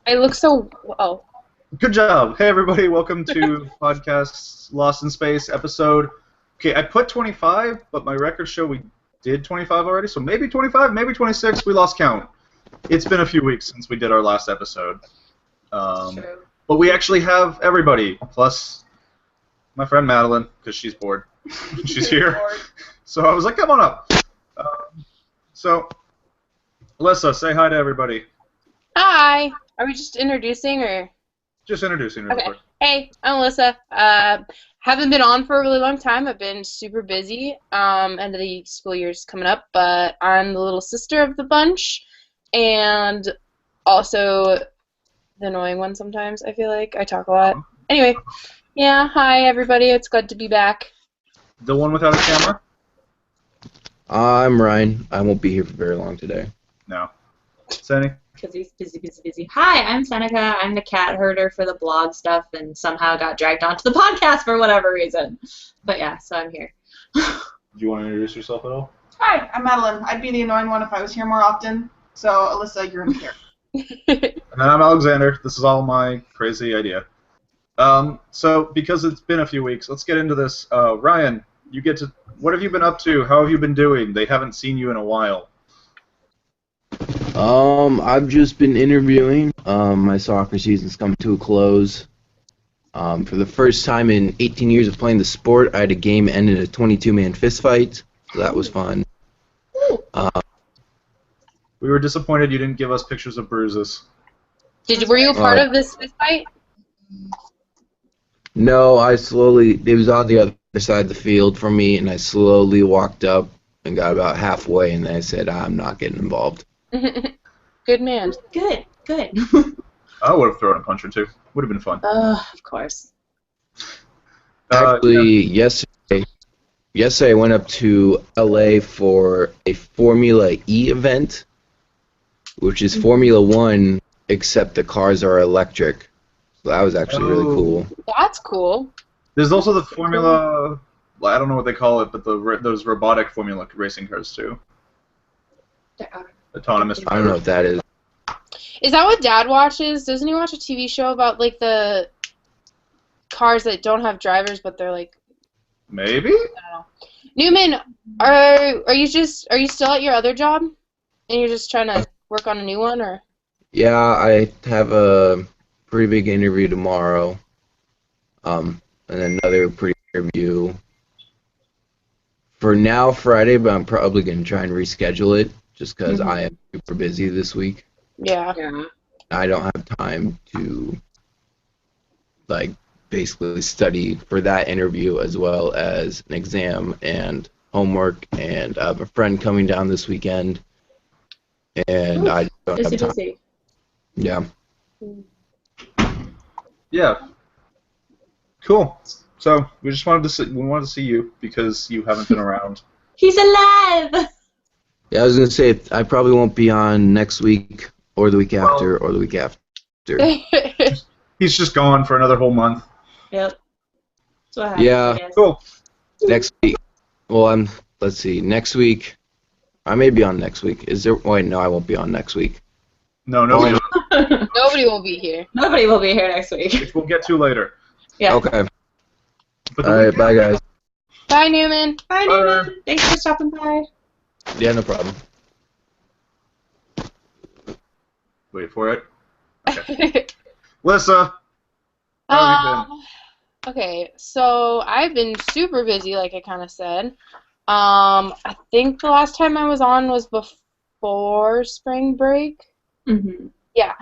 I look so. Oh. Good job. Hey, everybody. Welcome to podcast Lost in Space episode. Okay, I put 25, but my records show we did 25 already, so maybe 25, maybe 26. We lost count. It's been a few weeks since we did our last episode. True. But we actually have everybody, plus my friend Madeline, because she's bored. She's here. So I was like, come on up. So, Alyssa, say hi to everybody. Hi. Are we just introducing or? Just introducing her. Okay. Hey, I'm Alyssa. Haven't been on for a really long time. I've been super busy. End of the school year's coming up, but I'm the little sister of the bunch, and also the annoying one sometimes. I feel like I talk a lot. Anyway, yeah. Hi everybody. It's good to be back. The one without a camera? I'm Ryan. I won't be here for very long today. No. Sandy? Because he's busy. Hi, I'm Seneca. I'm the cat herder for the blog stuff and somehow got dragged onto the podcast for whatever reason. But yeah, so I'm here. Do you want to introduce yourself at all? Hi, I'm Madeline. I'd be the annoying one if I was here more often. So, Alyssa, you're in here. And then I'm Alexander. This is all my crazy idea. So, because it's been a few weeks, let's get into this. Ryan, you get to... What have you been up to? How have you been doing? They haven't seen you in a while. I've just been interviewing. My soccer season's come to a close. For the first time in 18 years of playing the sport, I had a game end in a 22-man fistfight, so that was fun. We were disappointed you didn't give us pictures of bruises. Were you a part of this fight? No, it was on the other side of the field from me, and I slowly walked up and got about halfway, and then I said, I'm not getting involved. Good man. Good. I would have thrown a punch or two. Would have been fun. Of course. Actually, yesterday I went up to LA for a Formula E event, which is Formula One, except the cars are electric. So that was actually really cool. That's cool. There's also the Formula... I don't know what they call it, but those robotic Formula racing cars, too. Autonomous. I don't know what that is. Is that what Dad watches? Doesn't he watch a TV show about like the cars that don't have drivers, but they're like? Maybe. I don't know. Newman, are you still at your other job, and you're just trying to work on a new one, or? Yeah, I have a pretty big interview tomorrow, and another pretty interview for now Friday, but I'm probably gonna try and reschedule it just because I am super busy this week. Yeah. I don't have time to, like, basically study for that interview as well as an exam and homework, and I have a friend coming down this weekend, and I don't have time. Busy. Yeah. Yeah. Cool. So we just wanted to see you because you haven't been around. He's alive! Yeah, I was gonna say I probably won't be on next week or the week after or the week after. He's just gone for another whole month. Yep. That's what happens, Yeah. I guess. Cool. Next week. Well, let's see. Next week. I may be on next week. Wait, no, I won't be on next week. No. Nobody will be here. Nobody will be here next week. Which we'll get to later. Yeah. Okay. But All right. Bye, guys. Bye, Newman. Bye, Newman. Thanks for stopping by. Yeah, no problem. Wait for it. Okay. Lissa, how have you been? Okay, so I've been super busy, like I kind of said. I think the last time I was on was before spring break. Mm-hmm. Yeah.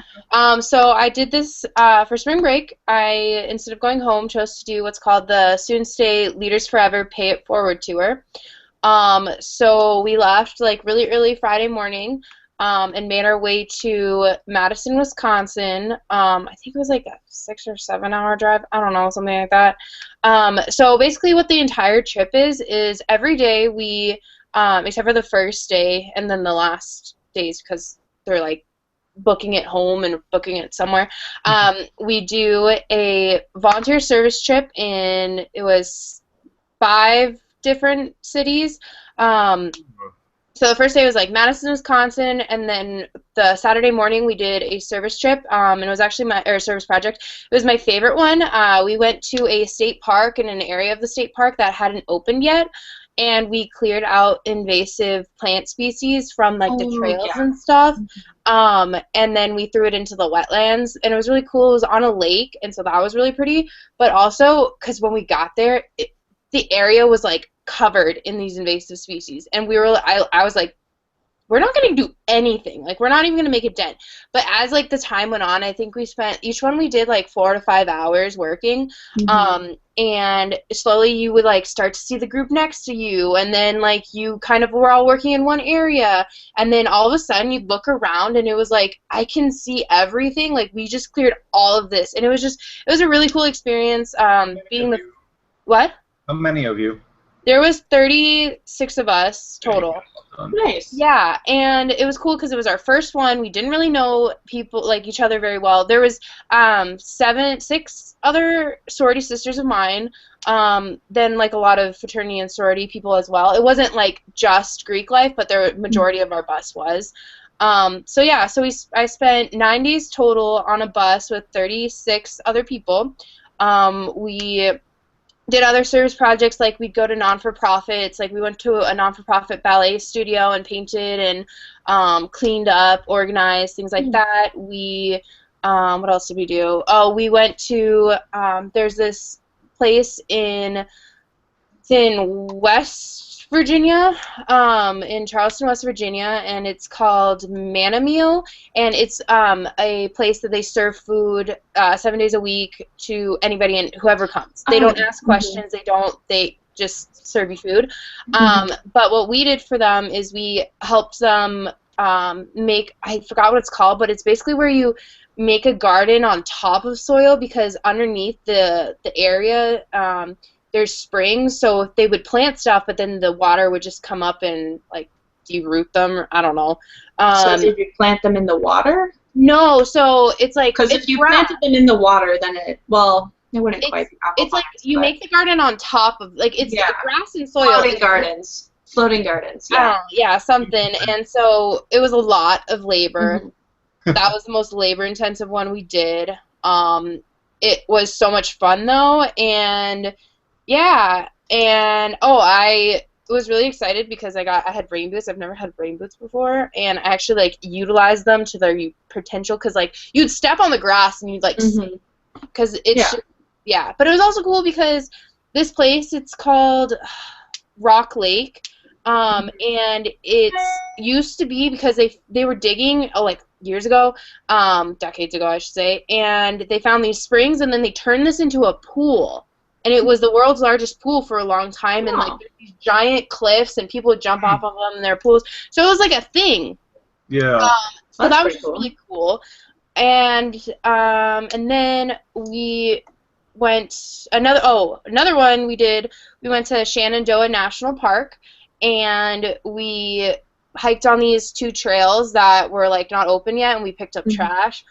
So I did this for spring break. I, instead of going home, chose to do what's called the Student Stay Leaders Forever Pay It Forward tour. So we left like really early Friday morning and made our way to Madison, Wisconsin. I think it was like a 6 or 7 hour drive. I don't know, something like that. So basically what the entire trip is every day we, except for the first day and then the last days because they're like booking it home and booking it somewhere, we do a volunteer service trip in, it was 5 different cities. So the first day was like Madison, Wisconsin, and then the Saturday morning we did a service trip, and it was actually or service project. It was my favorite one. We went to a state park in an area of the state park that hadn't opened yet, and we cleared out invasive plant species from like the trails and stuff, and then we threw it into the wetlands, and it was really cool. It was on a lake, and so that was really pretty, but also because when we got there, the area was like covered in these invasive species, and I was like, we're not going to do anything, like we're not even going to make a dent. But as like the time went on, I think we spent each one we did like 4 to 5 hours working, and slowly you would like start to see the group next to you, and then like you kind of were all working in one area, and then all of a sudden you'd look around and it was like, I can see everything, like we just cleared all of this, and it was a really cool experience. Being the what? How many of you? There was 36 of us total. Nice. Yeah, and it was cool because it was our first one. We didn't really know people, like each other very well. There was 6 other sorority sisters of mine, then like a lot of fraternity and sorority people as well. It wasn't like just Greek life, but the majority of our bus was. So yeah, I spent 9 days total on a bus with 36 other people. We did other service projects, like we'd go to non-for-profits, like we went to a non-for-profit ballet studio and painted and cleaned up, organized, things like that. We, what else did we do? Oh, we went to, there's this place in West Virginia, in Charleston, West Virginia, and it's called Manna Meal, and it's a place that they serve food 7 days a week to anybody and whoever comes. They don't ask questions. They just serve you food. But what we did for them is we helped them make, I forgot what it's called, but it's basically where you make a garden on top of soil, because underneath the area there's springs, so they would plant stuff, but then the water would just come up and like de-root them. I don't know. So did you plant them in the water? No, so it's like, because if you planted them in the water, then it wouldn't quite be it's like you make the garden on top of, like, it's grass and soil. Floating gardens. Yeah, something. And so it was a lot of labor. That was the most labor-intensive one we did. It was so much fun though, and yeah, and I was really excited because I had rain boots. I've never had rain boots before, and I actually like utilized them to their potential, because like you'd step on the grass and you'd like see, because it's but it was also cool because this place, it's called Rock Lake, and it used to be, because they were digging like years ago, decades ago I should say, and they found these springs, and then they turned this into a pool. And it was the world's largest pool for a long time, and like there's these giant cliffs, and people would jump off of them in their pools. So it was like a thing. Yeah. So that was really cool. And then we went another one we did. We went to Shenandoah National Park, and we hiked on these 2 trails that were like not open yet, and we picked up trash.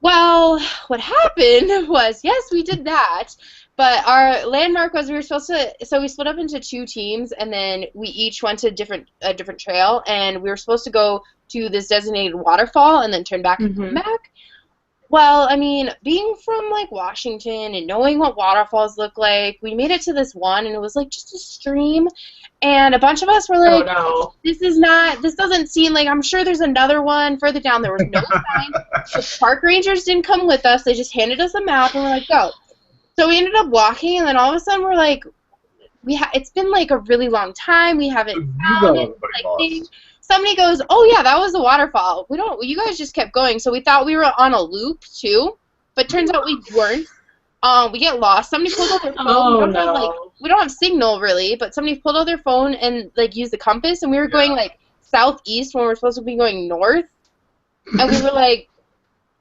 Well, what happened was, yes, we did that. But our landmark was, we were supposed to, so we split up into 2 teams, and then we each went to a different trail, and we were supposed to go to this designated waterfall and then turn back and come back. Well, I mean, being from like Washington and knowing what waterfalls look like, we made it to this one, and it was like just a stream, and a bunch of us were like, this doesn't seem like, I'm sure there's another one further down. There was no sign. The park rangers didn't come with us. They just handed us a map, and we're like, go. So we ended up walking, and then all of a sudden we're like, it's been like a really long time. We haven't found it. Like, somebody goes, oh yeah, that was the waterfall. You guys just kept going. So we thought we were on a loop too, but turns out we weren't. We get lost. Somebody pulled out their phone. We don't have signal really, but somebody pulled out their phone and like used the compass, and we were going like southeast when we were supposed to be going north, and we were like,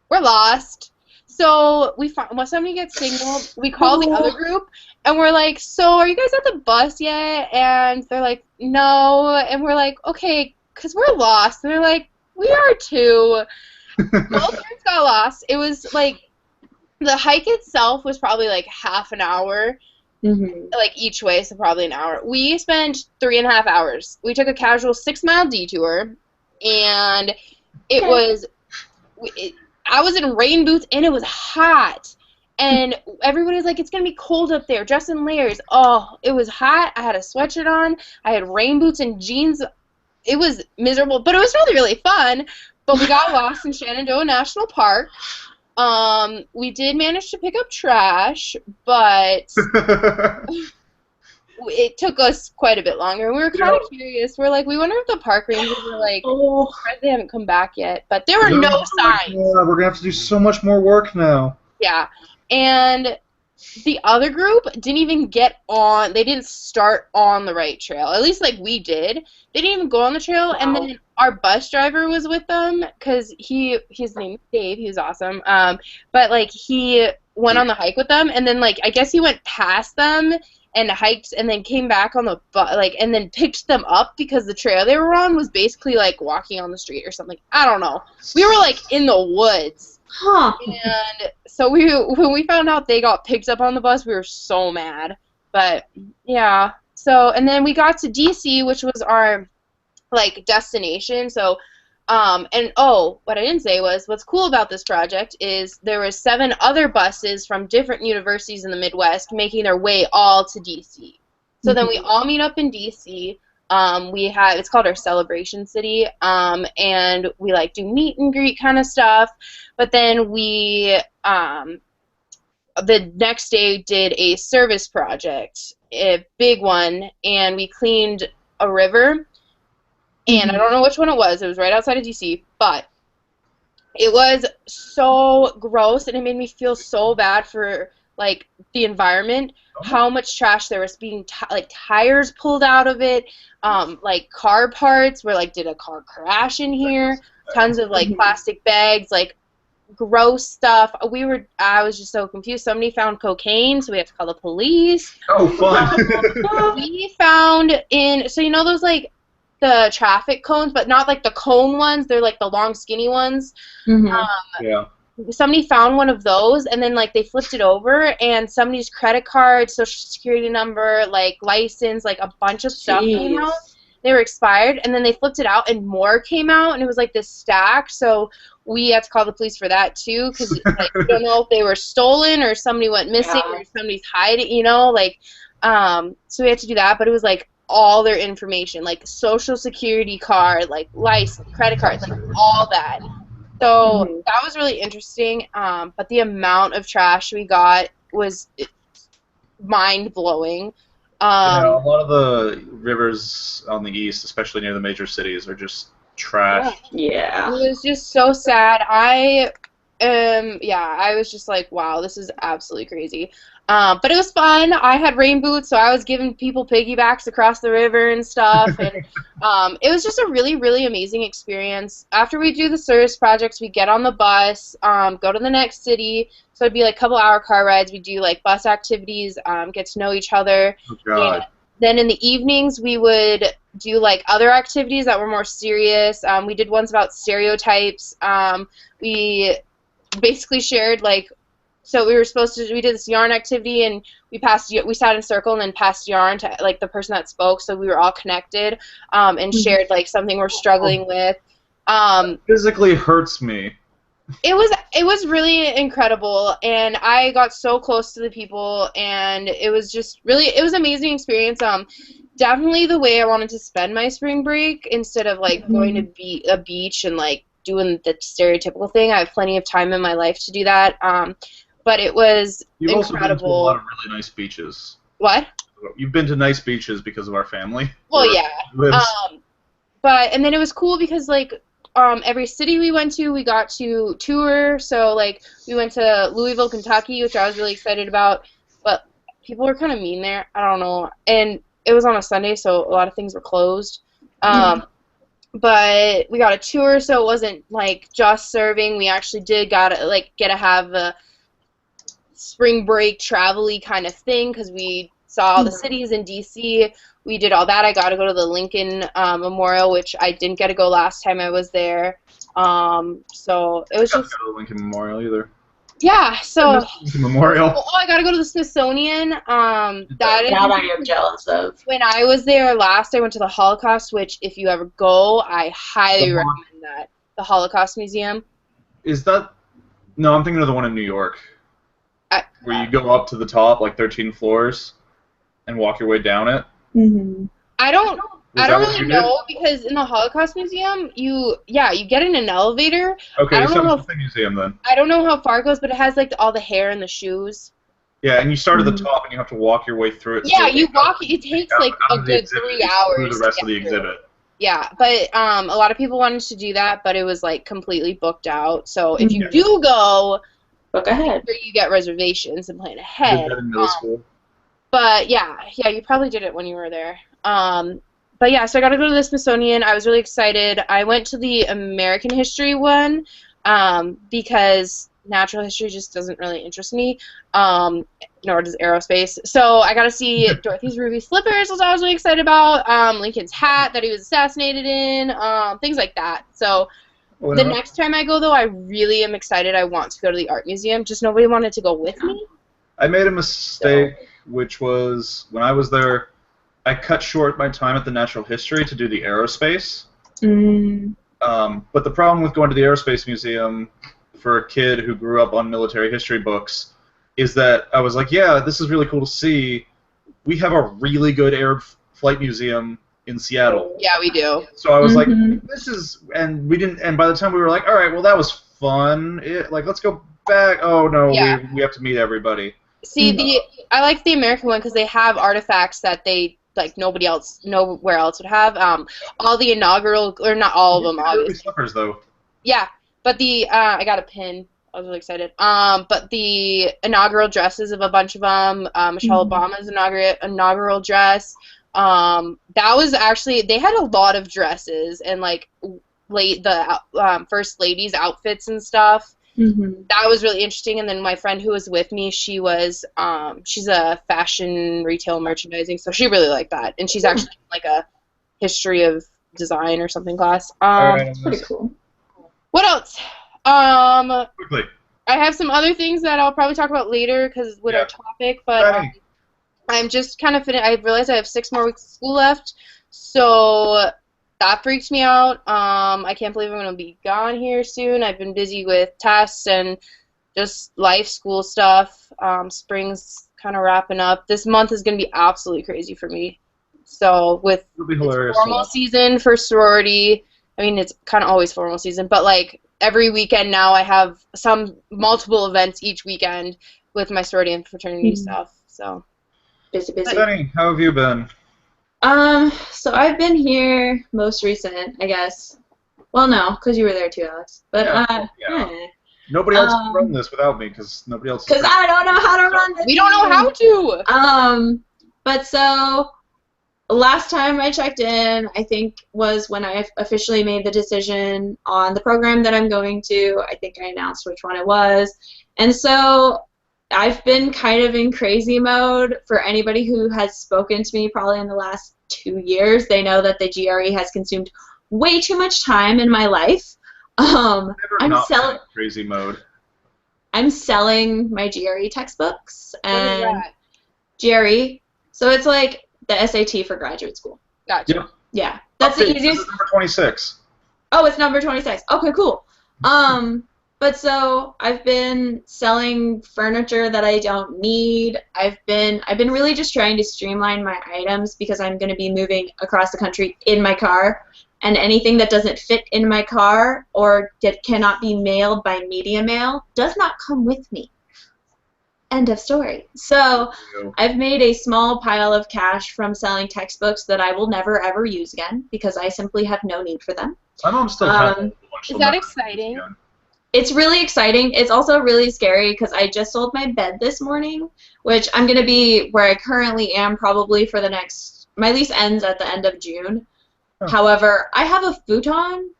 we're lost. So when somebody gets signal, we call the other group, and we're like, so are you guys at the bus yet? And they're like, no. And we're like, okay, because we're lost. And they're like, we are too. Both groups got lost. It was like, the hike itself was probably like half an hour, like each way, so probably an hour. We spent 3.5 hours. We took a casual 6-mile detour, and it was, I was in rain boots, and it was hot. And everybody was like, it's going to be cold up there, dress in layers. Oh, it was hot. I had a sweatshirt on. I had rain boots and jeans. It was miserable, but it was really, really fun. But we got lost in Shenandoah National Park. We did manage to pick up trash, but it took us quite a bit longer. We were kind of curious. We're like, we wonder if the park rangers were like, they haven't come back yet. But there were no signs. Yeah, we're going to have to do so much more work now. Yeah. And the other group didn't even get on. They didn't start on the right trail. At least, like, we did. They didn't even go on the trail. Wow. And then our bus driver was with them because his name is Dave. He was awesome. But, like, he went on the hike with them. And then, like, I guess he went past them and hiked and then came back on the bus, like, and then picked them up because the trail they were on was basically, like, walking on the street or something. I don't know. We were, like, in the woods. Huh. And so when we found out they got picked up on the bus, we were so mad. But yeah. So and then we got to DC, which was our like destination. So and what I didn't say was what's cool about this project is there were 7 other buses from different universities in the Midwest making their way all to DC. So then we all meet up in DC. It's called our celebration city, and we like do meet and greet kind of stuff. But then we, the next day did a service project, a big one, and we cleaned a river. And I don't know which one it was. It was right outside of DC, but it was so gross, and it made me feel so bad for like the environment. How much trash there was being like tires pulled out of it, like car parts where like did a car crash in here, tons of like plastic bags, like gross stuff. I was just so confused. Somebody found cocaine, so we had to call the police. Oh, fun. We found so you know those like the traffic cones, but not like the cone ones, they're like the long skinny ones. Yeah. Somebody found one of those, and then like they flipped it over, and somebody's credit card, social security number, like license, like a bunch of stuff came out. They were expired, and then they flipped it out, and more came out, and it was like this stack. So we had to call the police for that too, because like we don't know if they were stolen or somebody went missing or somebody's hiding, you know, like. So we had to do that, but it was like all their information, like social security card, like license, credit cards, like all that. So that was really interesting, but the amount of trash we got was mind-blowing. A lot of the rivers on the east, especially near the major cities, are just trash. Yeah. It was just so sad. I was just like, wow, this is absolutely crazy. But it was fun. I had rain boots, so I was giving people piggybacks across the river and stuff. And it was just a really, really amazing experience. After we do the service projects, we get on the bus, go to the next city. So it'd be like a couple hour car rides. We do like bus activities, get to know each other. Oh, God. And then in the evenings, we would do like other activities that were more serious. We did ones about stereotypes. We basically shared like. So we did this yarn activity, and we sat in a circle and then passed yarn to like the person that spoke, so we were all connected, and shared like something we're struggling with. Physically hurts me. It was really incredible, and I got so close to the people, and it was an amazing experience. Definitely the way I wanted to spend my spring break instead of like going to a beach and like doing the stereotypical thing. I have plenty of time in my life to do that. But it was You've incredible. also been to a lot of really nice beaches. What? You've been to nice beaches because of our family. Well, yeah. And then it was cool because like every city we went to, we got to tour. So like we went to Louisville, Kentucky, which I was really excited about. But people were kind of mean there. I don't know. And it was on a Sunday, so a lot of things were closed. But we got a tour, so it wasn't like just serving. We actually did get to have a spring break travel-y kind of thing because we saw all the cities in DC. We did all that. I got to go to the Lincoln Memorial, which I didn't get to go last time I was there. So it was just. I didn't go to the Lincoln Memorial either. Yeah, so Memorial. oh, I gotta go to the Smithsonian. That is That I am jealous of. when I was there last. I went to the Holocaust, which if you ever go, I highly recommend that. The Holocaust Museum. Is that? No, I'm thinking of the one in New York, where you go up to the top, like 13 floors, and walk your way down it. Mm-hmm. I don't Was that what really you know because in the Holocaust Museum, you get in an elevator. Okay, I don't know it's the museum then. I don't know how far it goes, but it has like all the hair and the shoes. Yeah, and you start at the top, and you have to walk your way through it. Yeah, you walk. It takes like a good 3 hours. Through the rest to of the get through. exhibit. Yeah, but a lot of people wanted to do that, but it was like completely booked out. So if you do go, book ahead. make sure you get reservations and plan ahead. Did that in middle school. But yeah, you probably did it when you were there. But yeah, so I got to go to the Smithsonian. I was really excited. I went to the American history one because natural history just doesn't really interest me, nor does aerospace. So I got to see Dorothy's ruby slippers, which I was really excited about, Lincoln's hat that he was assassinated in, things like that. So the next time I go, though, I really am excited. I want to go to the art museum. Just nobody wanted to go with me. I made a mistake, which was when I was there, I cut short my time at the natural history to do the aerospace. But the problem with going to the aerospace museum for a kid who grew up on military history books is that I was like, yeah, this is really cool to see. We have a really good air flight museum in Seattle. Yeah, we do. So I was like, this is, and we didn't, and by the time we were like, all right, well, that was fun. Like, let's go back. Oh, no, we have to meet everybody. See, I like the American one because they have artifacts that they like nowhere else would have. All the inaugural, or not all of them, obviously. Slippers, though. Yeah, but I got a pin. I was really excited. But the inaugural dresses of a bunch of them, Michelle Obama's inaugural dress. That was actually, they had a lot of dresses and like the first lady's outfits and stuff. That was really interesting. And then my friend who was with me, she's a fashion retail merchandising, so she really liked that. And she's actually in, like a history of design or something class. Pretty cool. What else? Quickly. I have some other things that I'll probably talk about later because with our topic, but I'm just kind of I realized I have 6 more weeks of school left, so that freaks me out. I can't believe I'm going to be gone here soon. I've been busy with tests and just life, school stuff. Spring's kind of wrapping up. This month is going to be absolutely crazy for me. So with formal season for sorority, I mean, it's kind of always formal season, but like every weekend now I have multiple events each weekend with my sorority and fraternity stuff. So busy. Benny, how have you been? So I've been here most recent, I guess. Well, no, because you were there too, Alex. But Nobody else can run this without me because nobody else. Because I don't know how to run this. We don't know how to. But so last time I checked in, I think was when I officially made the decision on the program that I'm going to. I think I announced which one it was, and so I've been kind of in crazy mode. For anybody who has spoken to me probably in the last 2 years, they know that the GRE has consumed way too much time in my life. I'm selling crazy mode. I'm selling my GRE textbooks and GRE. So it's like the SAT for graduate school. Gotcha. Yep. Yeah, that's the easiest. Number 26. Oh, it's number 26. Okay, cool. But so I've been selling furniture that I don't need. I've been really just trying to streamline my items because I'm going to be moving across the country in my car, and anything that doesn't fit in my car or that cannot be mailed by media mail does not come with me. End of story. So I've made a small pile of cash from selling textbooks that I will never ever use again because I simply have no need for them. My mom still is that exciting? It's really exciting. It's also really scary because I just sold my bed this morning, which I'm going to be where I currently am probably for my lease ends at the end of June. Oh. However, I have a futon,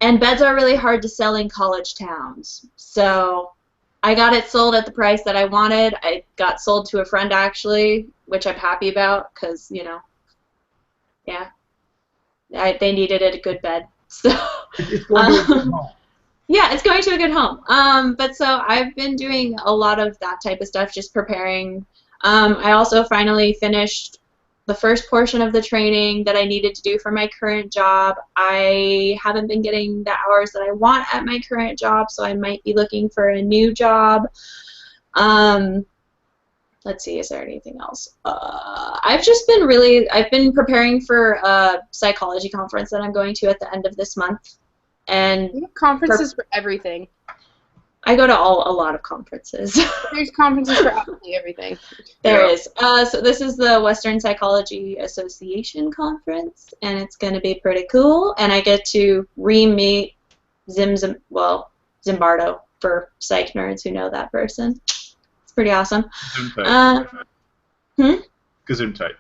and beds are really hard to sell in college towns. So I got it sold at the price that I wanted. I got sold to a friend, actually, which I'm happy about because, they needed a good bed. So, it's going to a good home. Yeah, it's going to a good home. But so I've been doing a lot of that type of stuff, just preparing. I also finally finished the first portion of the training that I needed to do for my current job. I haven't been getting the hours that I want at my current job, so I might be looking for a new job. Let's see, is there anything else? I've been preparing for a psychology conference that I'm going to at the end of this month. And We have conferences for everything. I go to a lot of conferences. There's conferences for absolutely everything. There is. So this is the Western Psychology Association conference, and it's going to be pretty cool. And I get to re-meet Zimbardo for psych nerds who know that person. It's pretty awesome. Gesundheit.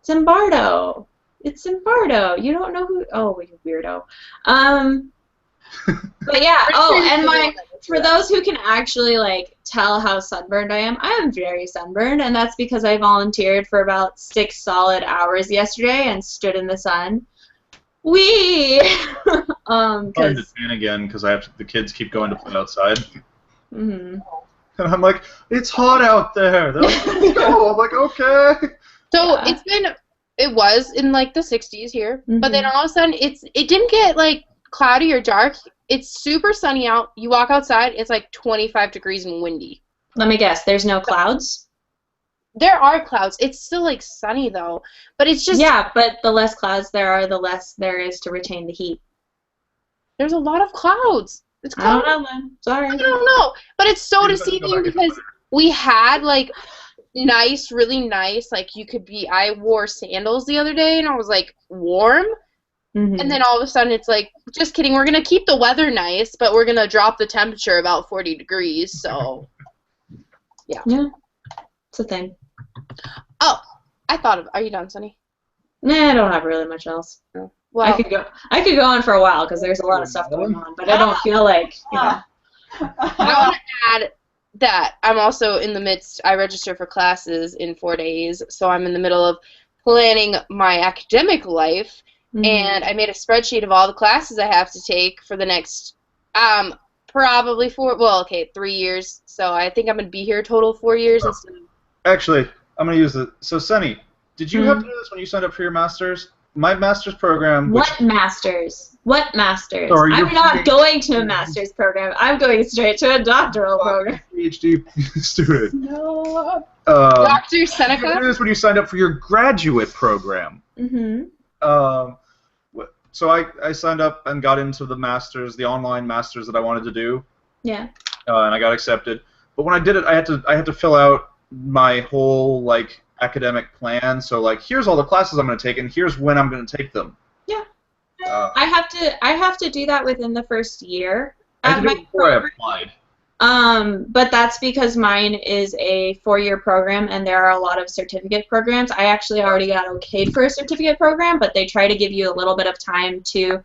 Zimbardo. It's Zimbardo. You don't know who? Oh, you weirdo. But yeah. Oh, and for those who can actually like tell how sunburned I am very sunburned, and that's because I volunteered for about 6 solid hours yesterday and stood in the sun. I'm trying to tan again because the kids keep going to play outside. Mm-hmm. And I'm like, it's hot out there. They're like, let's go. I'm like, okay. So Yeah. it was in like the 60s here, but then Mhm. all of a sudden it didn't get like cloudy or dark. It's super sunny out. You walk outside, it's like 25 degrees and windy. Let me guess. There's no clouds. There are clouds. It's still like sunny though, but it's just Yeah, but the less clouds there are, the less there is to retain the heat. there's a lot of clouds. It's I don't cloudy. know, then. Sorry. I don't know, but it's so You better go deceiving back in the because winter. we had like nice, really nice, like I wore sandals the other day and I was like warm, Mhm. and then all of a sudden it's like, just kidding, we're gonna keep the weather nice, but we're gonna drop the temperature about 40 degrees, so. Yeah, it's a thing. Oh, are you done, Sunny? Nah, I don't have really much else. Well, I could go on for a while because there's a lot of stuff going on, but I don't feel like, you know. I want to add that I'm also in the midst, I register for classes in 4 days, so I'm in the middle of planning my academic life, and I made a spreadsheet of all the classes I have to take for the next, probably 3 years, so I think I'm going to be here a total of 4 years instead of. Actually, I'm going to use it. So, Sunny, did you have to do this when you signed up for your master's? My master's program. What masters? What masters? Sorry, I'm you're not being- going to a master's program. I'm going straight to a doctoral program. PhD student. No. Dr. Dr. You Seneca? did this when you signed up for your graduate program. Mm-hmm. So I signed up and got into the masters, the online masters that I wanted to do, Yeah. and I got accepted. But when I did it, I had to fill out my whole like academic plan. So like, here's all the classes I'm going to take, and here's when I'm going to take them. Yeah. I I have to do that within the first year had at to do my it before I program. applied. But that's because mine is a 4-year program, and there are a lot of certificate programs. I actually already got okayed for a certificate program, but they try to give you a little bit of time to,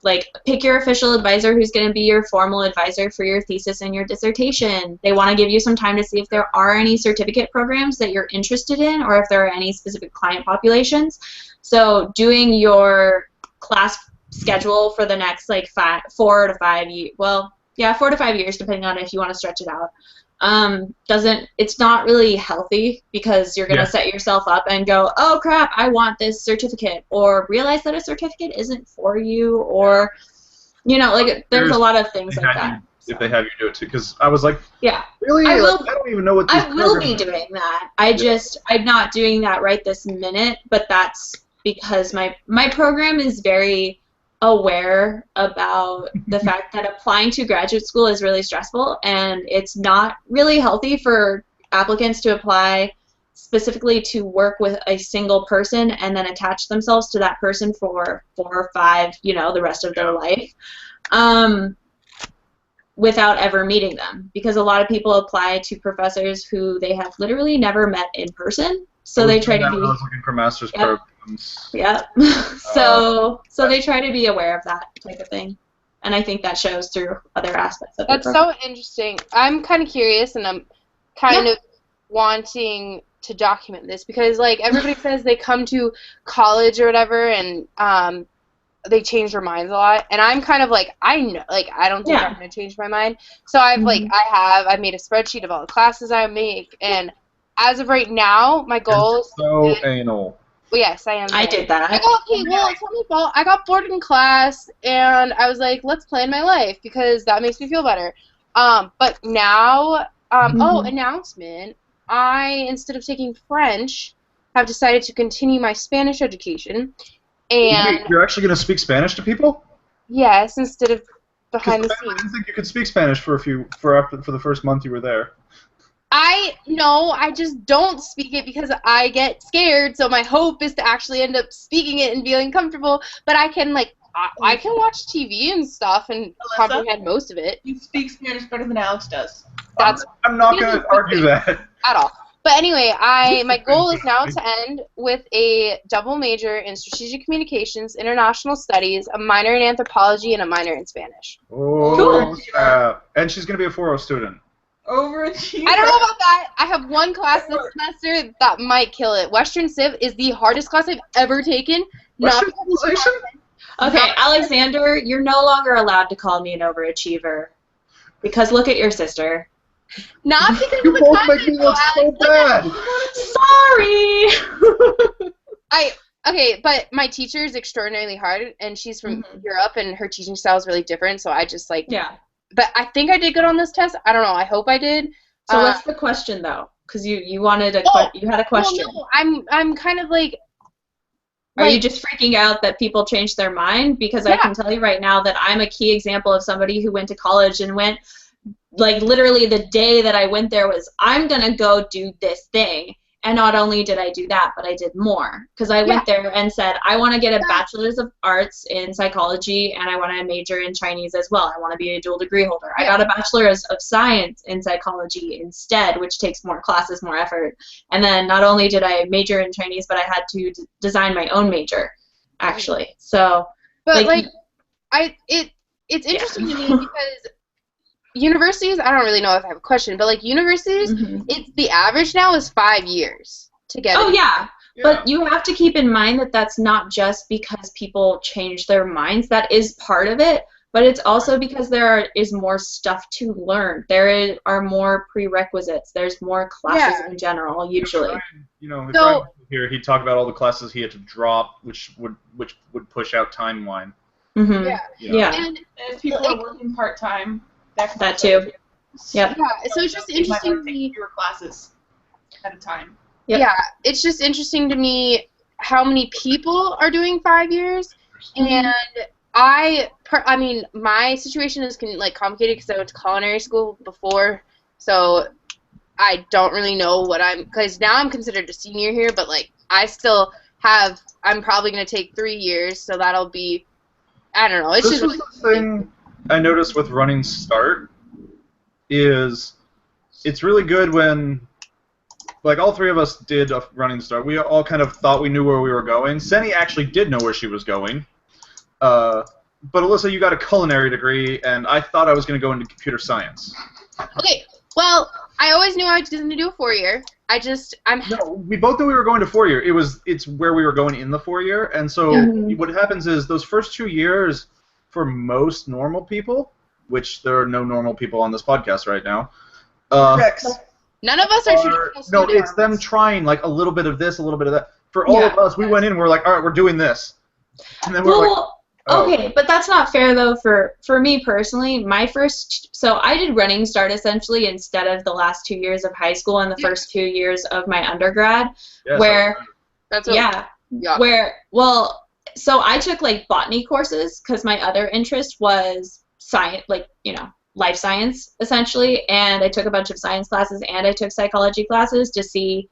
like, pick your official advisor who's going to be your formal advisor for your thesis and your dissertation. They want to give you some time to see if there are any certificate programs that you're interested in, or if there are any specific client populations. So doing your class schedule for the next, like, 4 to 5 years, 4 to 5 years, depending on if you want to stretch it out. It's not really healthy because you're going to set yourself up and go, oh crap, I want this certificate, or realize that a certificate isn't for you, or, like, there's a lot of things like that. If they have you do it too, because I was like, Yeah. really? I Like, will- I don't even know what these I will be programs are. doing that. I'm not doing that right this minute, but that's because my program is very aware about the fact that applying to graduate school is really stressful, and it's not really healthy for applicants to apply specifically to work with a single person and then attach themselves to that person for 4 or 5, the rest of their life, without ever meeting them, because a lot of people apply to professors who they have literally never met in person, so they try to I be. was looking for master's Yep. programs. Yep. So they try to be aware of that type of thing, and I think that shows through other aspects of That's the program. so interesting. I'm kind of curious, and I'm kind of wanting to document this because, like, everybody says they come to college or whatever, and they change their minds a lot, and I'm kind of like, I know, like, I don't think I'm gonna change my mind. So I've I've made a spreadsheet of all the classes I make, and as of right now, my goal is so anal. well, yes, I am. I did that. Okay, well, it's not my fault. I got bored in class, and I was like, let's plan my life because that makes me feel better. But now, announcement. I, instead of taking French, have decided to continue my Spanish education. And wait, you're actually going to speak Spanish to people? yes, instead of behind the I scenes. didn't think you could speak Spanish for the first month you were there. I just don't speak it because I get scared, so my hope is to actually end up speaking it and feeling comfortable, but I can, like, I can watch TV and stuff and comprehend most of it. You speak Spanish better than Alex does. I'm not going to argue that. At all. But anyway, my goal is now to end with a double major in strategic communications, international studies, a minor in anthropology, and a minor in Spanish. Oh, Cool. And she's going to be a 4.0 student. Overachiever. I don't know about that. I have one class this semester that might kill it. Western Civ is the hardest class I've ever taken. Western Civilization? Okay, Alexander, you're no longer allowed to call me an overachiever. Because look at your sister. Not because of You the both content, make me though, look so Alex. bad. Sorry! Okay, but my teacher is extraordinarily hard, and she's from Europe, and her teaching style is really different, so I just, like... Yeah. But I think I did good on this test. I don't know. I hope I did. So what's the question, though? Because you wanted you had a question. Well, no, I'm kind of like... Are you just freaking out that people changed their mind? Because I can tell you right now that I'm a key example of somebody who went to college and went, like, literally the day that I went there was, I'm going to go do this thing. And not only did I do that, but I did more. Because I went there and said, I want to get a bachelor's of arts in psychology, and I want to major in Chinese as well. I want to be a dual degree holder. I got a bachelor's of science in psychology instead, which takes more classes, more effort. And then not only did I major in Chinese, but I had to design my own major, actually. So, but it's interesting to me because universities, I don't really know if I have a question, but like universities, it's the average now is 5 years to get Oh, it. yeah. But you have to keep in mind that that's not just because people change their minds. That is part of it, but it's also because there is more stuff to learn. There are more prerequisites. There's more classes in general, usually. You know, if Ryan was here, he'd talk about all the classes he had to drop, which would push out timeline. Yeah. You know? Yeah. And if people are working part-time, That too. Yep. Yeah, so it's just interesting to me. Fewer classes at a time. Yep. Yeah, it's just interesting to me how many people are doing 5 years, and I mean, my situation is complicated because I went to culinary school before, so I don't really know because now I'm considered a senior here, but like I'm probably going to take 3 years, so that'll be, I don't know. It's this just was the thing I noticed with Running Start is it's really good when, like, all three of us did a Running Start. We all kind of thought we knew where we were going. Senny actually did know where she was going. But Alyssa, you got a culinary degree, and I thought I was going to go into computer science. Okay, well, I always knew I was going to do a 4-year. No, we both knew we were going to 4-year. It's where we were going in the 4-year, and so what happens is those first 2 years, for most normal people, which there are no normal people on this podcast right now, None of us are traditional no, students. it's them trying like a little bit of this, a little bit of that. For all of us, we went in, we're like, all right, we're doing this, and then we're like, okay, but that's not fair though. For me personally, so I did Running Start essentially instead of the last 2 years of high school and the first 2 years of my undergrad, so I took like botany courses because my other interest was science, like, you know, life science essentially, and I took a bunch of science classes and I took psychology classes to see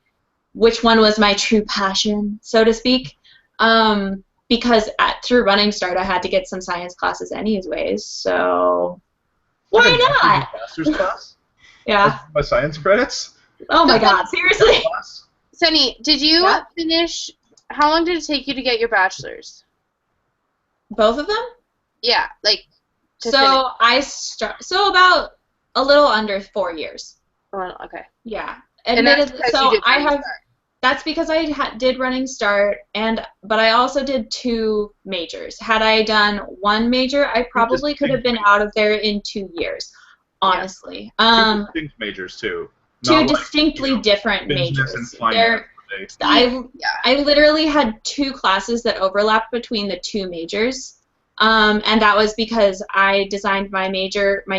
which one was my true passion, so to speak. Because through Running Start I had to get some science classes anyways, so why not? Master's class? Yeah. My science credits? Oh my god, seriously? Sunny, did you finish? How long did it take you to get your bachelor's? Both of them? Yeah, like. So about a little under 4 years. Oh, okay. Yeah. And that's Admittedly, so I have. That's because I did Running Start, but I also did 2 majors. Had I done 1 major, I probably could have been out of there in 2 years, honestly. Two distinct majors too. 2 distinctly different business majors. and finance. I literally had 2 classes that overlapped between the 2 majors, and that was because I designed my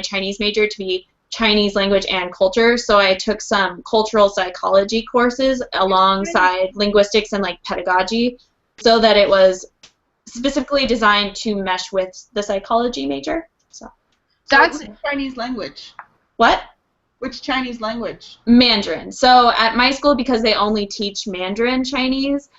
Chinese major, to be Chinese language and culture, so I took some cultural psychology courses alongside linguistics and like pedagogy, so that it was specifically designed to mesh with the psychology major. So that's Chinese language. What? Which Chinese language? Mandarin. So at my school, because they only teach Mandarin Chinese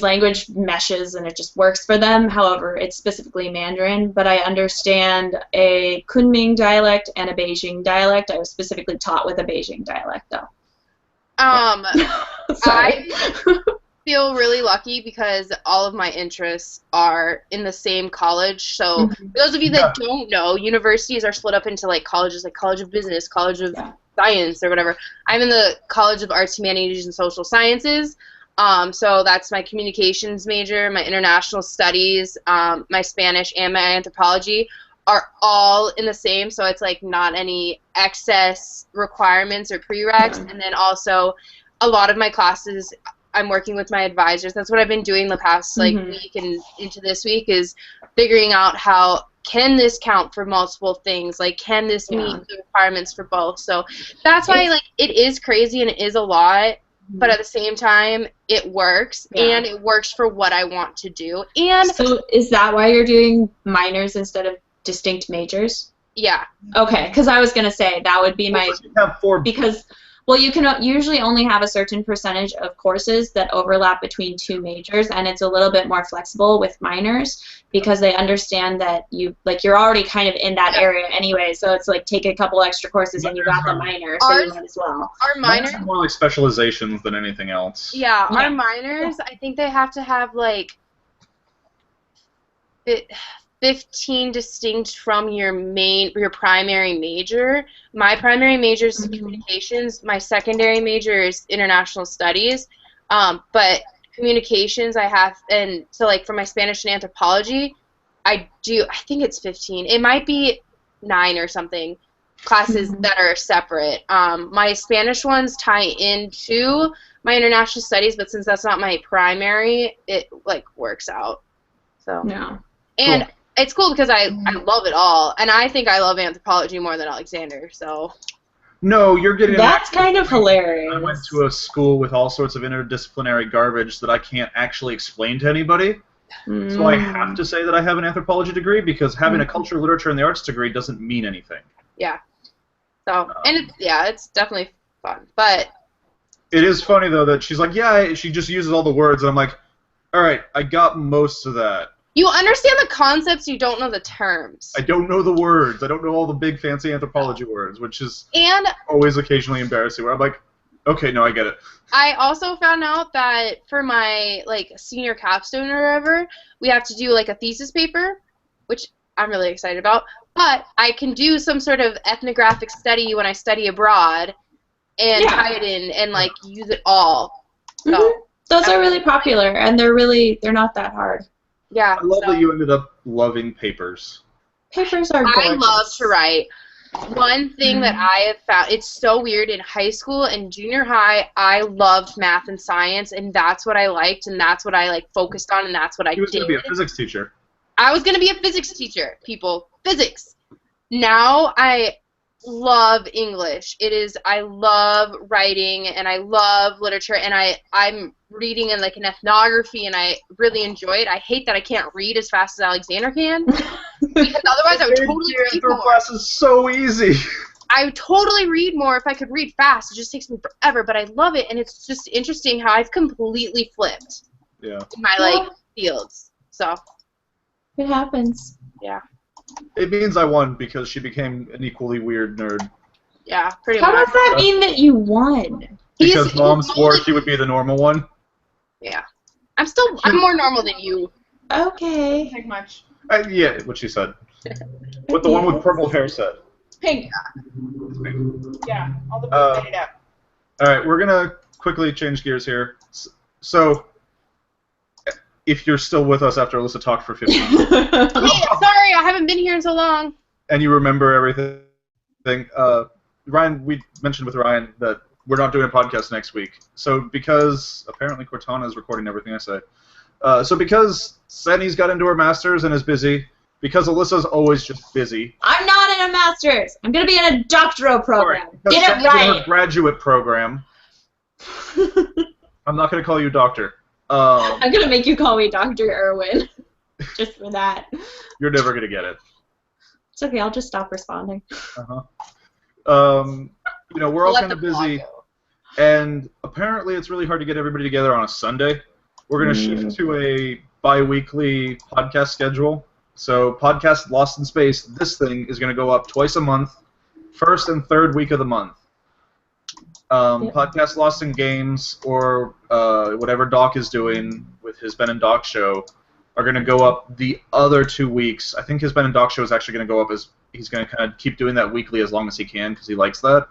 language meshes and it just works for them. However, it's specifically Mandarin, but I understand a Kunming dialect and a Beijing dialect. I was specifically taught with a Beijing dialect, though. Sorry. I feel really lucky because all of my interests are in the same college. So for those of you that don't know, universities are split up into like colleges, like College of Business, College of Science, or whatever. I'm in the College of Arts, Humanities, and Social Sciences. So that's my communications major, my international studies, my Spanish, and my anthropology are all in the same, so it's like not any excess requirements or prereqs. And then also a lot of my classes I'm working with my advisors. That's what I've been doing the past like week and into this week, is figuring out how can this count for multiple things, like can this meet the requirements for both. So that's why like it is crazy and it is a lot. But at the same time, it works, and it works for what I want to do. And so is that why you're doing minors instead of distinct majors? Yeah. Okay, because I was going to say that would be my... Because, well, you can usually only have a certain percentage of courses that overlap between 2 majors, and it's a little bit more flexible with minors because they understand that you're already kind of in that area anyway, so it's like take a couple extra courses and you got the minor, so you might as well. Our minors are more like specializations than anything else. Yeah, our minors, I think they have to have like 15 distinct from your primary major. My primary major is communications. My secondary major is international studies. But communications I have, and so like for my Spanish and anthropology, I think it's 15. It might be 9 or something classes that are separate. My Spanish ones tie into my international studies, but since that's not my primary, it like works out. So and it's cool because I love it all, and I think I love anthropology more than Alexander, so... No, you're getting... That's kind of hilarious. I went to a school with all sorts of interdisciplinary garbage that I can't actually explain to anybody, so I have to say that I have an anthropology degree, because having a culture, literature, and the arts degree doesn't mean anything. Yeah. So, and it's definitely fun, but... It is funny, though, that she's like, she just uses all the words, and I'm like, alright, I got most of that. You understand the concepts, you don't know the terms. I don't know the words. I don't know all the big fancy anthropology words, which is always occasionally embarrassing, where I'm like, okay, no, I get it. I also found out that for my like senior capstone or whatever, we have to do like a thesis paper, which I'm really excited about. But I can do some sort of ethnographic study when I study abroad and tie it in and like use it all. So those are really popular, and they're not that hard. Yeah, I love that you ended up loving papers. Papers are gorgeous. I love to write. One thing that I have found, it's so weird, in high school and junior high, I loved math and science, and that's what I liked, and that's what I like focused on, and that's what I did. You was going to be a physics teacher. I was going to be a physics teacher, people. Physics. Now I love English. I love writing, and I love literature, and I'm reading in like an ethnography, and I really enjoy it. I hate that I can't read as fast as Alexander can, because otherwise I would totally read more. Class is so easy. I would totally read more if I could read fast. It just takes me forever, but I love it, and it's just interesting how I've completely flipped in my like fields. So it happens. Yeah. It means I won because she became an equally weird nerd. Yeah, pretty much. How does that mean that you won? Because Mom swore she would be the normal one. Yeah. I'm more normal than you. Okay. Doesn't take much. Yeah, what she said. What the one with purple hair said. Pink. Yeah, all the books made it up. Alright, we're going to quickly change gears here. So, if you're still with us after Alyssa talked for 15 minutes, Sorry, I haven't been here in so long. and you remember everything, Ryan, we mentioned with Ryan that we're not doing a podcast next week. So because apparently Cortana is recording everything I say. So because Senny's got into her master's and is busy, because Alyssa's always just busy. I'm not in a master's. I'm going to be in a doctoral program. Because Get it Senny's in her right. graduate program. I'm not going to call you doctor. I'm going to make you call me Dr. Irwin. Just for that. You're never going to get it. It's okay. I'll just stop responding. Uh-huh. You know, we're all kind of busy, and apparently it's really hard to get everybody together on a Sunday. We're going to shift to a bi-weekly podcast schedule. So podcast Lost in Space, this thing is going to go up twice a month, first and third week of the month. Podcast Lost in Games, or whatever Doc is doing with his Ben and Doc show, are going to go up the other 2 weeks. I think his Ben and Doc show is actually going to go up as he's going to kind of keep doing that weekly as long as he can because he likes that.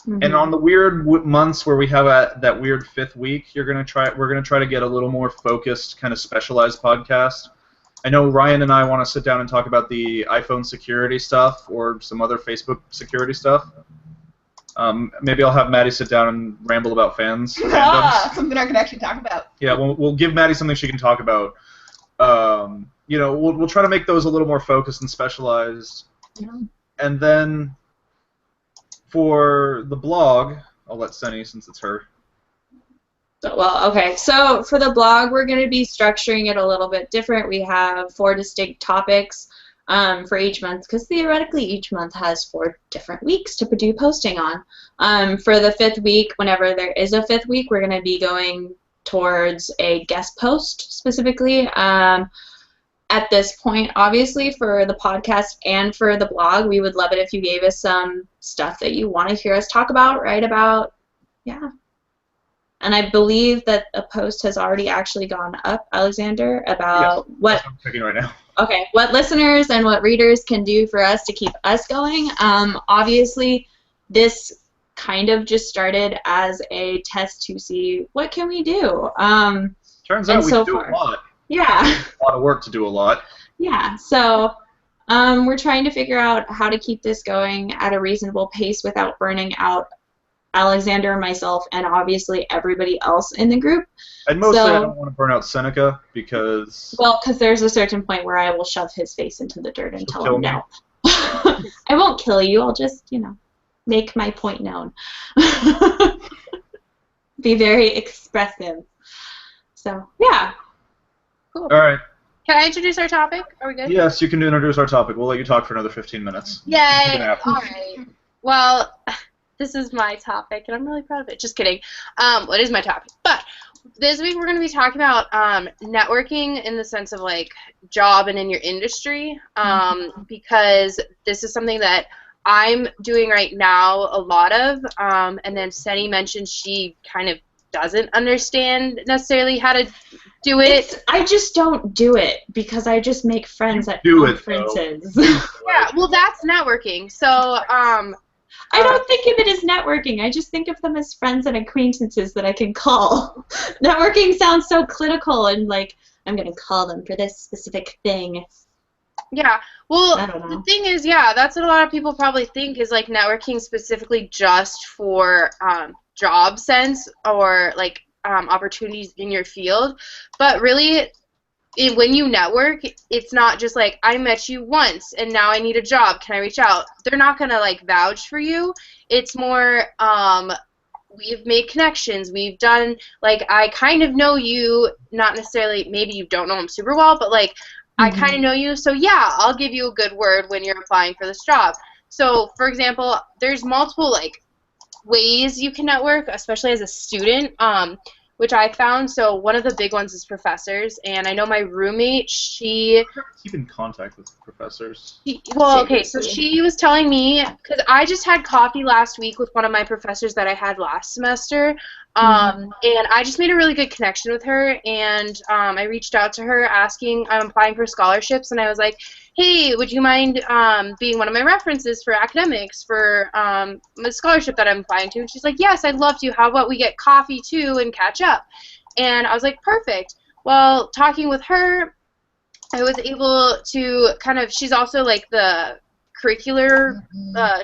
And on the weird months where we have that weird fifth week, we're going to try to get a little more focused, kind of specialized podcast. I know Ryan and I want to sit down and talk about the iPhone security stuff or some other Facebook security stuff. Maybe I'll have Maddie sit down and ramble about fandoms. Something I can actually talk about. Yeah, we'll give Maddie something she can talk about. You know, we'll try to make those a little more focused and specialized. Yeah. And then for the blog, I'll let Senny, since it's her. Well, okay. So for the blog, we're going to be structuring it a little bit different. We have 4 distinct topics for each month, because theoretically each month has 4 different weeks to do posting on. For the 5th week, whenever there is a 5th week, we're going to be going towards a guest post specifically. At this point, obviously, for the podcast and for the blog, we would love it if you gave us some stuff that you want to hear us talk about, write about. Yeah. And I believe that a post has already actually gone up, Alexander, about what I'm checking right now. Okay, what listeners and what readers can do for us to keep us going. Obviously, this kind of just started as a test to see what can we do. Turns out we so do far, a lot. Yeah. A lot of work to do a lot. Yeah, so we're trying to figure out how to keep this going at a reasonable pace without burning out Alexander, myself, and obviously everybody else in the group. And mostly I don't want to burn out Seneca because... Well, because there's a certain point where I will shove his face into the dirt and tell him me. no. I won't kill you, I'll just, make my point known. Be very expressive. So, yeah. Cool. All right. Can I introduce our topic? Are we good? Yes, you can introduce our topic. We'll let you talk for another 15 minutes. Yay! Yeah. All right. Well, this is my topic, and I'm really proud of it. Just kidding. What is my topic? But this week we're going to be talking about networking in the sense of, like, job and in your industry, because this is something that I'm doing right now a lot of, and then Senny mentioned she kind of doesn't understand necessarily how to do it. I just don't do it because I just make friends at conferences. Yeah, well, that's networking. So, I don't think of it as networking. I just think of them as friends and acquaintances that I can call. Networking sounds so clinical and like, I'm going to call them for this specific thing. Yeah, well, I don't know. the thing is, yeah, that's what a lot of people probably think is, like, networking specifically just for job sense or, like, opportunities in your field. But really, when you network, it's not just like, I met you once and now I need a job, can I reach out? They're not going to, like, vouch for you. It's more, we've made connections, we've done, like, I kind of know you, not necessarily, maybe you don't know them super well, but, like, I kind of know you, so yeah, I'll give you a good word when you're applying for this job. So, for example, there's multiple, like, ways you can network, especially as a student, which I found. So one of the big ones is professors, and I know my roommate, she... Keep in contact with professors. So she was telling me, because I just had coffee last week with one of my professors that I had last semester, And I just made a really good connection with her, and I reached out to her asking, I'm applying for scholarships, and I was like, hey, would you mind being one of my references for academics for the scholarship that I'm applying to? And she's like, yes, I'd love to. How about we get coffee, too, and catch up? And I was like, perfect. Well, talking with her, I was able to kind of, she's also like the curricular,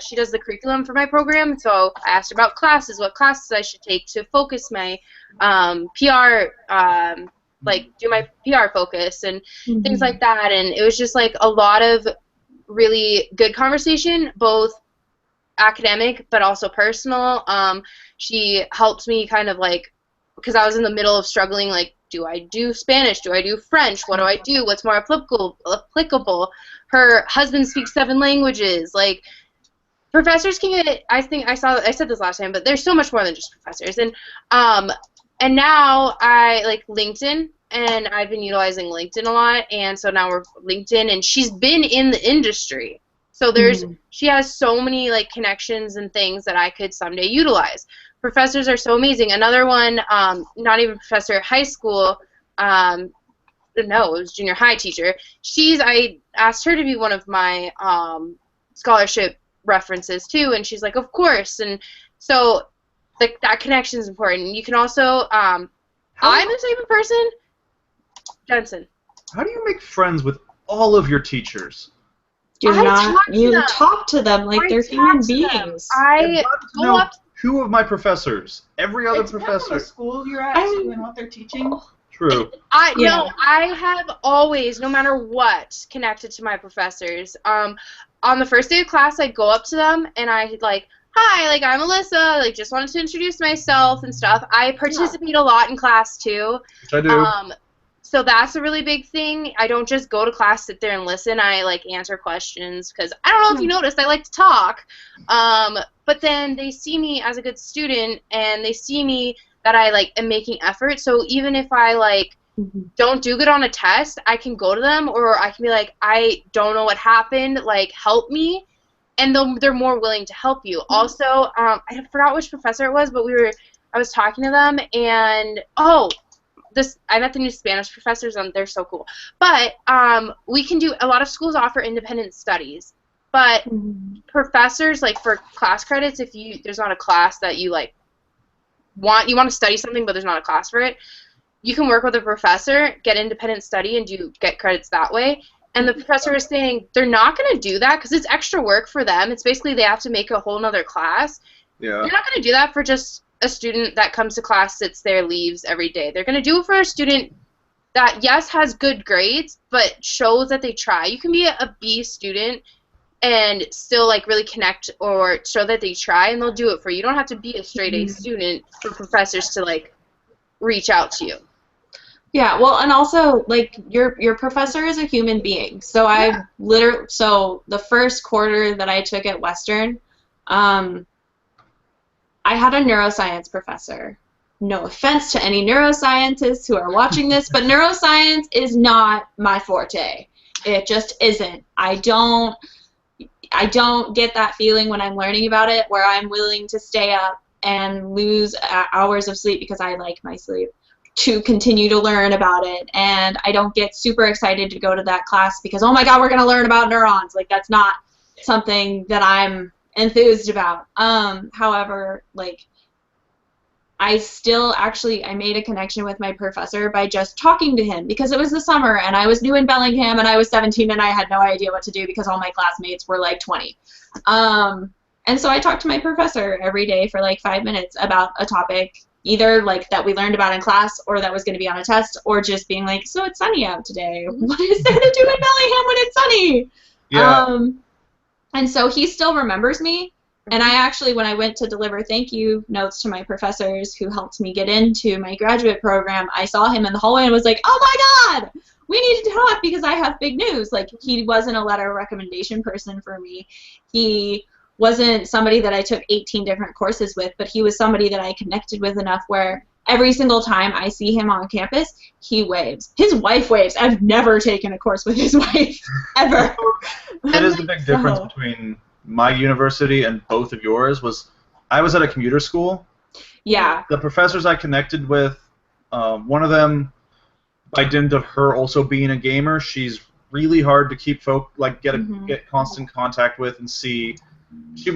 she does the curriculum for my program, so I asked about classes, what classes I should take to focus my PR, like do my PR focus and things like that, and it was just like a lot of really good conversation, both academic but also personal. She helped me kind of like, because I was in the middle of struggling, like, do I do Spanish? Do I do French? What do I do? What's more applicable? Her husband speaks 7 languages. Like, professors can get, I said this last time, but there's so much more than just professors. And now I like LinkedIn, and I've been utilizing LinkedIn a lot, and so now we're LinkedIn, and she's been in the industry. So she has so many like connections and things that I could someday utilize. Professors are so amazing. Another one, not even professor at high school, no, it was junior high teacher. I asked her to be one of my scholarship references too, and she's like, of course. And so like that connection is important. You can also, I'm the type of person, Jensen. How do you make friends with all of your teachers? You talk to them like they're human beings. I go up. 2 of my professors. Every other It depends professor. on the school you're at too and what they're teaching. True. No, I have always, no matter what, connected to my professors. On the first day of class, I'd go up to them and I'd like, hi, like I'm Alyssa, like just wanted to introduce myself and stuff. I participate a lot in class too. Which I do. So that's a really big thing. I don't just go to class, sit there and listen. I like answer questions because I don't know if you noticed, I like to talk. But then they see me as a good student, and they see me that I like am making effort. So even if I like don't do good on a test, I can go to them, or I can be like, I don't know what happened, like help me, and they're more willing to help you. Also, I forgot which professor it was, but I was talking to them, and I met the new Spanish professors, and they're so cool. But we can do, a lot of schools offer independent studies. But professors, like for class credits, if there's not a class that you like you want to study something, but there's not a class for it, you can work with a professor, get independent study, and get credits that way. And the professor was saying they're not going to do that because it's extra work for them. It's basically they have to make a whole nother class. Yeah. They're not going to do that for just a student that comes to class, sits there, leaves every day. They're going to do it for a student that, yes, has good grades, but shows that they try. You can be a B student and still like really connect or show that they try, and they'll do it for you. You don't have to be a straight A student for professors to like reach out to you. Yeah, well, and also like your professor is a human being. So so the first quarter that I took at Western, I had a neuroscience professor. No offense to any neuroscientists who are watching this, but neuroscience is not my forte. It just isn't. I don't get that feeling when I'm learning about it where I'm willing to stay up and lose hours of sleep because I like my sleep to continue to learn about it. And I don't get super excited to go to that class because, oh my God, we're going to learn about neurons. Like, that's not something that I'm enthused about. However, like, I made a connection with my professor by just talking to him because it was the summer and I was new in Bellingham and I was 17 and I had no idea what to do because all my classmates were like 20. And so I talked to my professor every day for like 5 minutes about a topic, either like that we learned about in class or that was going to be on a test, or just being like, so it's sunny out today. What is there to do in Bellingham when it's sunny? Yeah. And so he still remembers me. And I actually, when I went to deliver thank you notes to my professors who helped me get into my graduate program, I saw him in the hallway and was like, oh my God, we need to talk because I have big news. Like, he wasn't a letter recommendation person for me. He wasn't somebody that I took 18 different courses with, but he was somebody that I connected with enough where every single time I see him on campus, he waves. His wife waves. I've never taken a course with his wife, ever. That is the big difference between my university and both of yours. Was I was at a commuter school, Yeah. The professors I connected with, one of them, by dint of her also being a gamer, she's really hard to keep get constant contact with and see.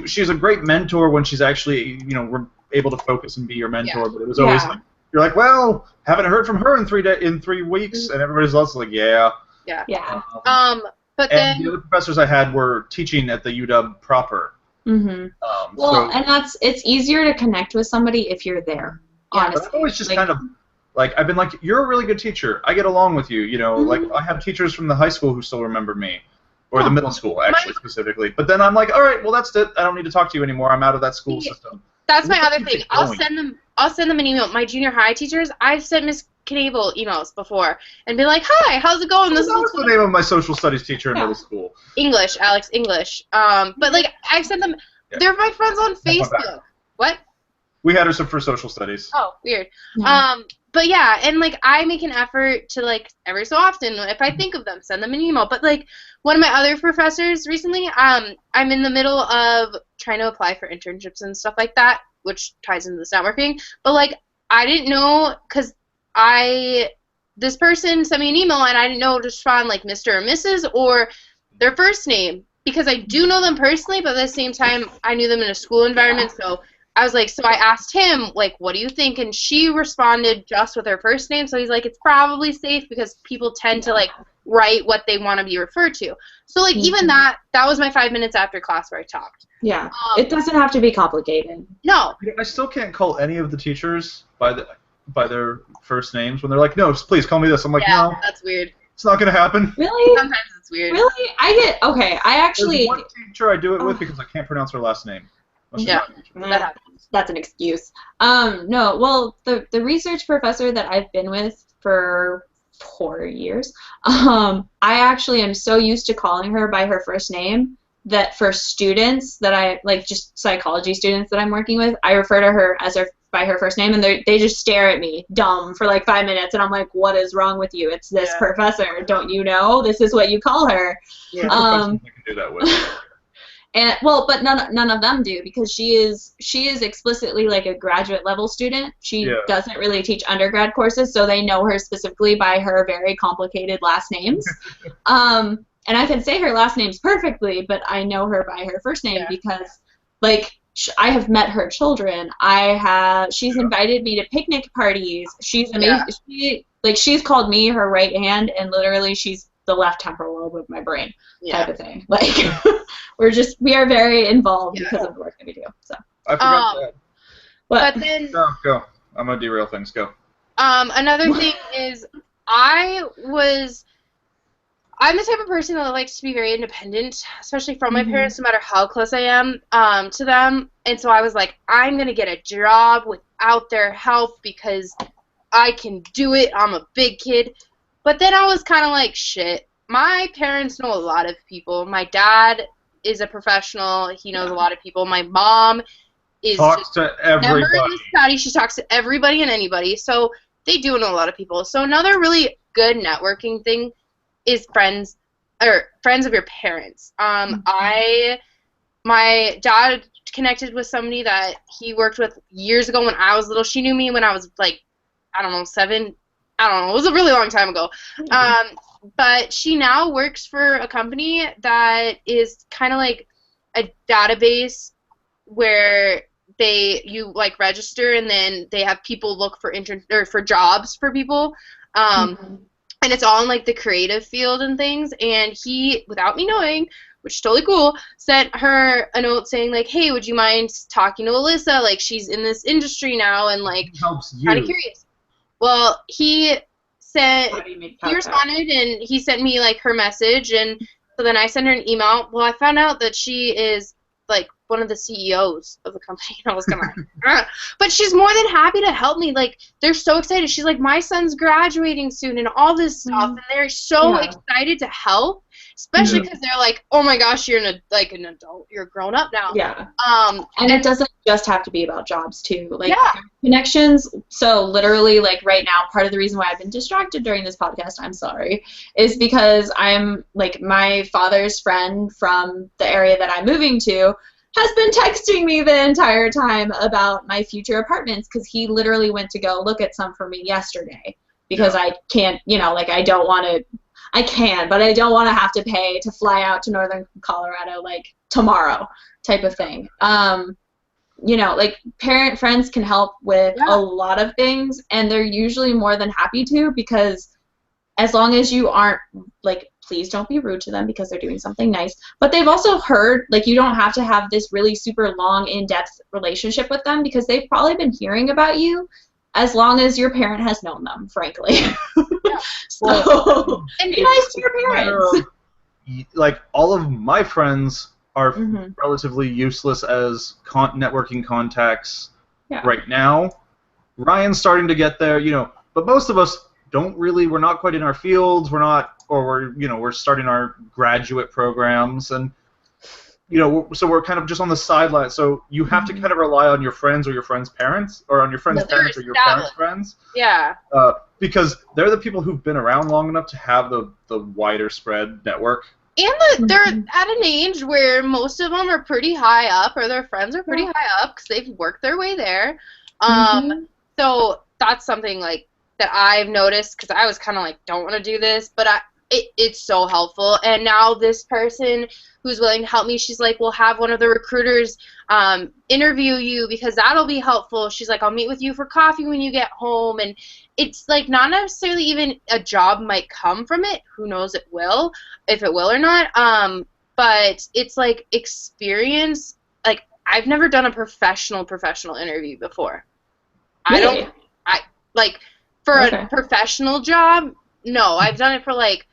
She's a great mentor when she's actually we're able to focus and be your mentor. But it was always like you're like, well, haven't heard from her in 3 weeks, and everybody's also like, yeah. But and then the other professors I had were teaching at the UW proper. Mm-hmm. Well, and it's easier to connect with somebody if you're there. Honestly, but I've always just kind of I've been like, you're a really good teacher. I get along with you. Like I have teachers from the high school who still remember me, or the middle school actually specifically. But then I'm like, all right, well that's it. I don't need to talk to you anymore. I'm out of that school system. That's my other thing. I'll send them an email. My junior high teachers, I've sent Miss Knable emails before and be like, hi, how's it going? That was the name of my social studies teacher in middle school. English, Alex English. But I've sent them. Yeah. They're my friends on Facebook. What? We had her for social studies. Oh, weird. Yeah. But yeah, and I make an effort to every so often, if I think of them, send them an email. But one of my other professors recently, I'm in the middle of trying to apply for internships and stuff like that, which ties into this networking. But I didn't know because this person sent me an email and I didn't know to respond Mr. or Mrs. or their first name because I do know them personally, but at the same time I knew them in a school environment, so I was so I asked him, what do you think? And she responded just with her first name, so he's it's probably safe because people tend to write what they want to be referred to. So even that was my 5 minutes after class where I talked. Yeah, it doesn't have to be complicated. No. I still can't call any of the teachers by their first names when they're like, no, please call me this. I'm like, no. That's weird. It's not going to happen. Really? Sometimes it's weird. Really? I actually... There's one teacher I do it with because I can't pronounce her last name. That happens. That's an excuse. No, well, the research professor that I've been with for 4 years, I actually am so used to calling her by her first name that for students that I, just psychology students that I'm working with, I refer to her as by her first name, and they just stare at me dumb for 5 minutes, and I'm like, what is wrong with you? It's this professor. Don't you know? This is what you call her. Yeah. I can do that with. And but none of them do because she is explicitly a graduate level student. She doesn't really teach undergrad courses, so they know her specifically by her very complicated last names. And I can say her last names perfectly, but I know her by her first name because I have met her children. She's invited me to picnic parties. She's amazing. She's called me her right hand, and literally she's the left temporal lobe of my brain type of thing. We are very involved because of the work that we do. So I forgot that. But then go. I'm gonna derail things. Go. Another thing is I'm the type of person that likes to be very independent, especially from my parents, no matter how close I am to them. And so I was like, I'm going to get a job without their help because I can do it. I'm a big kid. But then I was kind of like, shit, my parents know a lot of people. My dad is a professional. He knows a lot of people. My mom talks to everybody. She talks to everybody and anybody. So they do know a lot of people. So another really good networking thing is friends of your parents. My dad connected with somebody that he worked with years ago when I was little. She knew me when I was 7. I don't know. It was a really long time ago. But she now works for a company that is kind of like a database where you register and then they have people look for for jobs for people. And it's all in the creative field and things, and he, without me knowing, which is totally cool, sent her a note saying hey, would you mind talking to Alyssa? She's in this industry now and helps you. Kind of curious. Well, he responded and he sent me her message, and so then I sent her an email. Well, I found out that she is one of the CEOs of the company, and I was kind of but she's more than happy to help me. They're so excited. She's like, my son's graduating soon and all this stuff, and they're so excited to help, especially because they're like, oh my gosh, you're an adult, you're grown up now. And it doesn't just have to be about jobs too, connections. So literally, right now, part of the reason why I've been distracted during this podcast, I'm sorry, is because I'm my father's friend from the area that I'm moving to has been texting me the entire time about my future apartments because he literally went to go look at some for me yesterday because I can't, like I don't want to, I can, but I don't want to have to pay to fly out to northern Colorado like tomorrow type of thing. Like parent friends can help with a lot of things, and they're usually more than happy to, because as long as you aren't like, please don't be rude to them because they're doing something nice. But they've also heard, like, you don't have to have this really super long, in-depth relationship with them because they've probably been hearing about you as long as your parent has known them, frankly. So, And be nice to your parents. Like, all of my friends are Mm-hmm. relatively useless as networking contacts Yeah. right now. Ryan's starting to get there, but most of us don't really. We're not quite in our fields. We're starting our graduate programs, and so we're kind of just on the sidelines. So you have to kind of rely on your friends or your friends' parents, or on your friends' But they're parents or your parents' established. friends, Yeah. because they're the people who've been around long enough to have the wider spread network. And they're at an age where most of them are pretty high up, or their friends are pretty high up because they've worked their way there. So that's something like that I've noticed, because I was kind of like, don't want to do this, but it's so helpful. And now this person who's willing to help me, she's like, we'll have one of the recruiters interview you because that'll be helpful. She's like, I'll meet with you for coffee when you get home. And it's like not necessarily even a job might come from it. Who knows if it will or not. But it's like experience. Like, I've never done a professional interview before. Really? For a professional job, no. I've done it for like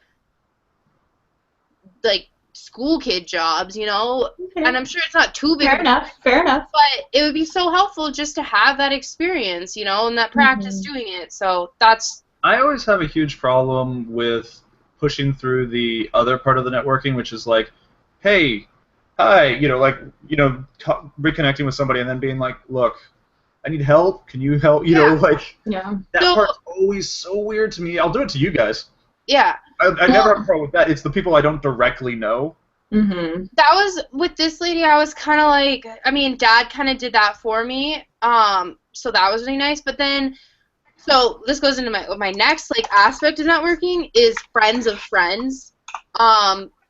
school kid jobs, Okay. and I'm sure it's not too big. Fair enough. But it would be so helpful just to have that experience, and that practice doing it. So that's. I always have a huge problem with pushing through the other part of the networking, which is like, hey, hi, reconnecting with somebody and then being like, look, I need help. Can you help? That part's always so weird to me. I'll do it to you guys. Yeah. I never have a problem with that. It's the people I don't directly know. Mm-hmm. That was with this lady. I was kind of like, Dad kind of did that for me. So that was really nice. But then, so this goes into my next aspect of networking is friends of friends.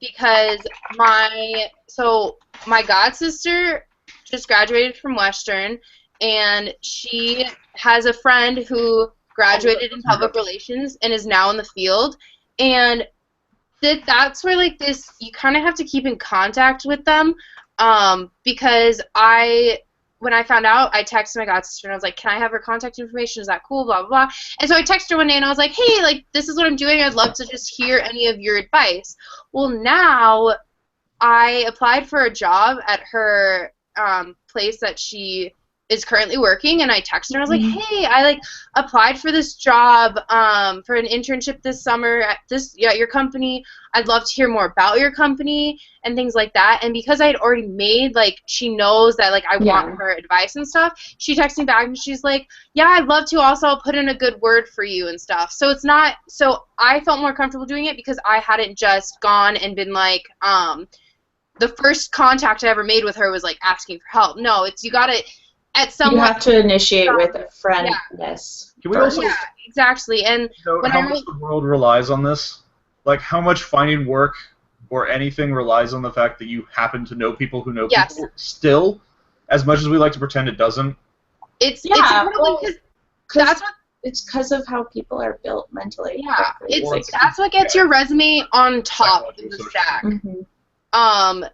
Because my god sister just graduated from Western, and she has a friend who graduated in public relations and is now in the field. And that's where you kind of have to keep in contact with them, because when I found out, I texted my god sister and I was like, can I have her contact information? Is that cool? Blah, blah, blah. And so I texted her one day and I was like, hey, this is what I'm doing. I'd love to just hear any of your advice. Well, now I applied for a job at her place that she is currently working, and I texted her. I was like, hey, I applied for this job for an internship this summer at your company. I'd love to hear more about your company and things like that. And because I had already made she knows that I want her advice and stuff, she texted me back and she's like, yeah, I'd love to. Also, I'll put in a good word for you and stuff. So it's not. So I felt more comfortable doing it because I hadn't just gone and been the first contact I ever made with her was asking for help. No, you gotta. You have to initiate with a friend. Yes. Can we also? Yeah, exactly. And how much the world relies on this? How much finding work or anything relies on the fact that you happen to know people who know people. Still, as much as we like to pretend it doesn't. It's because that's what. It's because of how people are built mentally. Yeah, that's what gets your resume on top of the stack. Mm-hmm.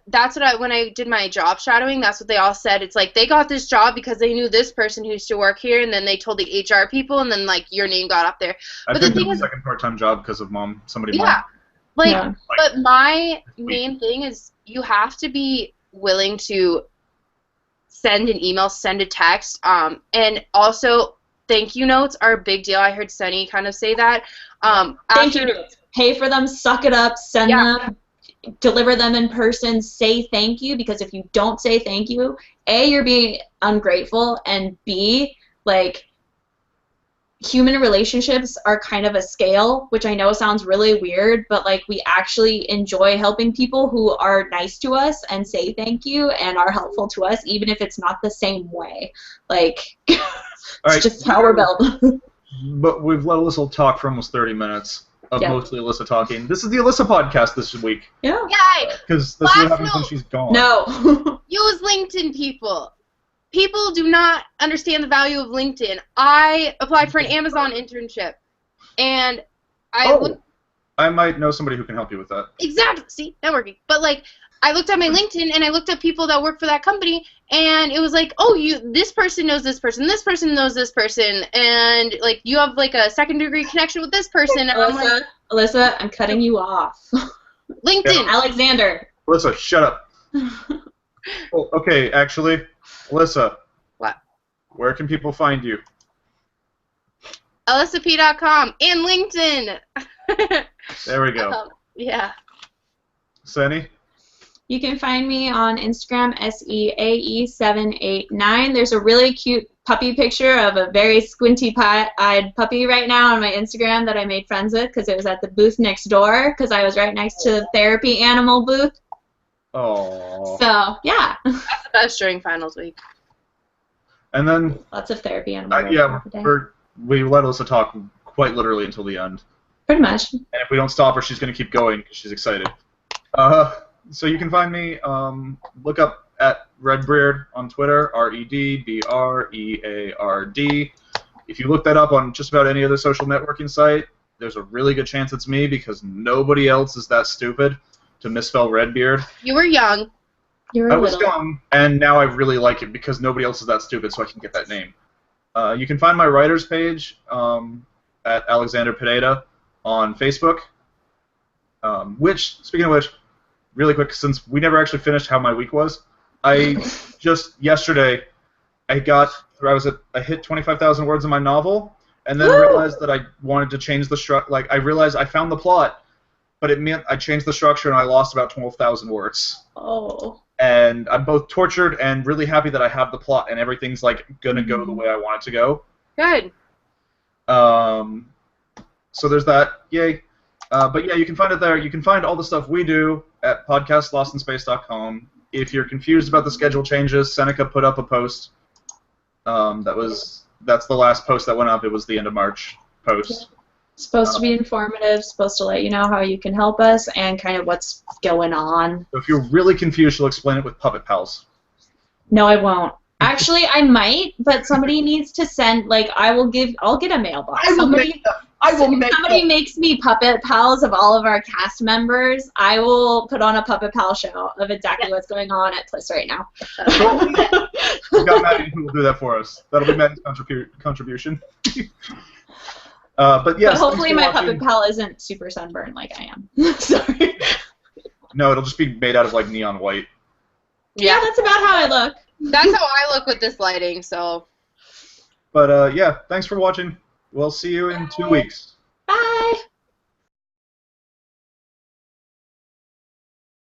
That's what when I did my job shadowing, that's what they all said. It's they got this job because they knew this person who used to work here, and then they told the HR people, and then your name got up there. But the thing is, second part-time job because of mom. Yeah, but my main thing is you have to be willing to send an email, send a text, and also thank you notes are a big deal. I heard Sunny kind of say that. Thank you notes. Pay for them, suck it up, send them. Deliver them in person, say thank you, because if you don't say thank you, A, you're being ungrateful, and B, human relationships are kind of a scale, which I know sounds really weird, but like we actually enjoy helping people who are nice to us and say thank you and are helpful to us, even if it's not the same way. Like, it's right. just how we're built. But we've let Alyssa talk for almost 30 minutes of Yeah. mostly Alyssa talking. This is the Alyssa podcast this week, Yeah. Yay! because this is what Last happens when note. she's gone. No. Use LinkedIn, people. People do not understand the value of LinkedIn. I applied for an Amazon internship, and I looked I might know somebody who can help you with that. exactly. See, networking. But like, I looked at my LinkedIn and I looked at people that work for that company, and it was like, oh, this person knows this person knows this person, and like you have like a second degree connection with this person. And I'm like, Alyssa, I'm cutting you off. LinkedIn. Alexander. Alyssa, shut up. Oh, okay, actually, Alyssa. What? Where can people find you? AlyssaP.com and LinkedIn. There we go. Yeah. Senny? You can find me on Instagram, SEAE789. There's a really cute puppy picture of a very squinty-eyed puppy right now on my Instagram that I made friends with because it was at the booth next door because I was right next to the therapy animal booth. Oh. So, yeah. That's the best during finals week. And then, Lots of therapy animal work yeah, every day. we let Alyssa talk quite literally until the end. Pretty much. And if we don't stop her, she's going to keep going because she's excited. So you can find me, look up at Redbeard on Twitter, REDBREARD. If you look that up on just about any other social networking site, there's a really good chance it's me because nobody else is that stupid to misspell Redbeard. You were young. You're I a was little. young, and now I really like it because nobody else is that stupid, so I can get that name. You can find my writers page at Alexander Pineda on Facebook. Speaking of which, really quick, since we never actually finished how my week was, I just yesterday I hit 25,000 words in my novel, and then realized that I wanted to change the structure. Like I realized I found the plot, but it meant I changed the structure and I lost about 12,000 words. Oh. And I'm both tortured and really happy that I have the plot and everything's like gonna go the way I want it to go. Good. So there's that. Yay. But yeah, you can find it there. You can find all the stuff we do at podcastlostinSpace.com. If you're confused about the schedule changes, Seneca put up a post. That's the last post that went up. It was the end of March post. Supposed to be informative, supposed to let you know how you can help us and kind of what's going on. So if you're really confused, she'll explain it with Puppet Pals. No, I won't. Actually, I might, but somebody needs to send, like, I'll get a mailbox. Somebody makes me Puppet Pals of all of our cast members. I will put on a Puppet Pal show of exactly what's going on at Pliss right now. We've got Maddie who will do that for us. That'll be Maddie's contribution. But yes, But hopefully my thanks for Puppet watching. Pal isn't super sunburned like I am. Sorry. No, it'll just be made out of like neon white. Yeah, that's about how I look. That's how I look with this lighting, so. But yeah, thanks for watching. We'll see you in 2 weeks. Bye.